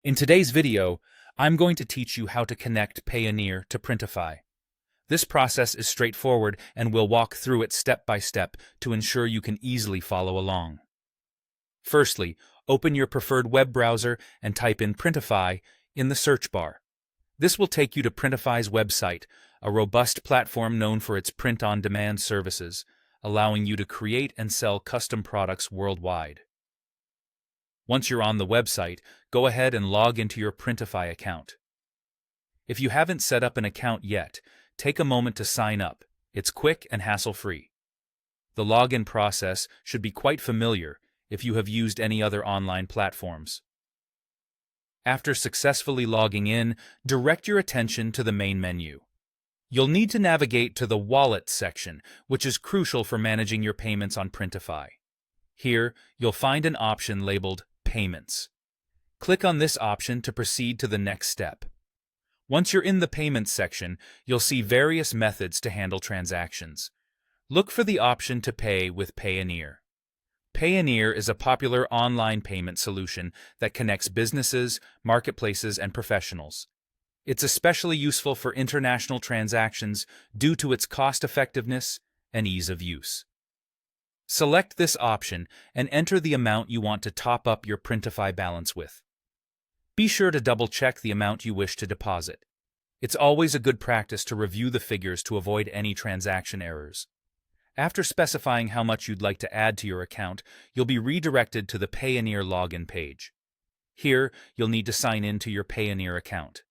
In today's video, I'm going to teach you how to connect Payoneer to Printify. This process is straightforward and we'll walk through it step by step to ensure you can easily follow along. Firstly, open your preferred web browser and type in Printify in the search bar. This will take you to Printify's website, a robust platform known for its print-on-demand services, allowing you to create and sell custom products worldwide. Once you're on the website, go ahead and log into your Printify account. If you haven't set up an account yet, take a moment to sign up. It's quick and hassle-free. The login process should be quite familiar if you have used any other online platforms. After successfully logging in, direct your attention to the main menu. You'll need to navigate to the Wallet section, which is crucial for managing your payments on Printify. Here, you'll find an option labeled Payments. Click on this option to proceed to the next step. Once you're in the Payments section, you'll see various methods to handle transactions. Look for the option to pay with Payoneer. Payoneer is a popular online payment solution that connects businesses, marketplaces, and professionals. It's especially useful for international transactions due to its cost-effectiveness and ease of use. Select this option and enter the amount you want to top up your Printify balance with. Be sure to double-check the amount you wish to deposit. It's always a good practice to review the figures to avoid any transaction errors. After specifying how much you'd like to add to your account, you'll be redirected to the Payoneer login page. Here, you'll need to sign in to your Payoneer account.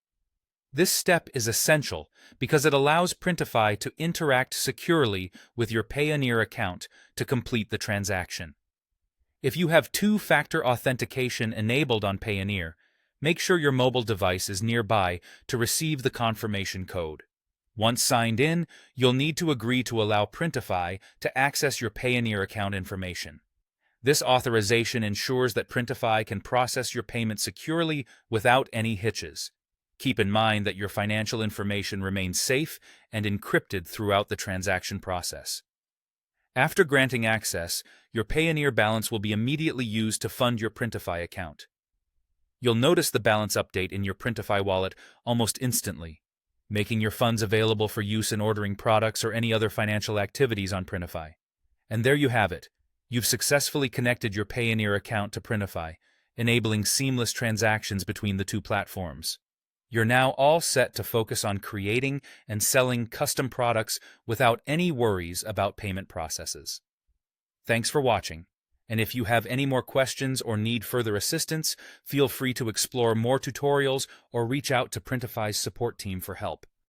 This step is essential because it allows Printify to interact securely with your Payoneer account to complete the transaction. If you have two-factor authentication enabled on Payoneer, make sure your mobile device is nearby to receive the confirmation code. Once signed in, you'll need to agree to allow Printify to access your Payoneer account information. This authorization ensures that Printify can process your payment securely without any hitches. Keep in mind that your financial information remains safe and encrypted throughout the transaction process. After granting access, your Payoneer balance will be immediately used to fund your Printify account. You'll notice the balance update in your Printify wallet almost instantly, making your funds available for use in ordering products or any other financial activities on Printify. And there you have it. You've successfully connected your Payoneer account to Printify, enabling seamless transactions between the two platforms. You're now all set to focus on creating and selling custom products without any worries about payment processes. Thanks for watching, and if you have any more questions or need further assistance, feel free to explore more tutorials or reach out to Printify's support team for help.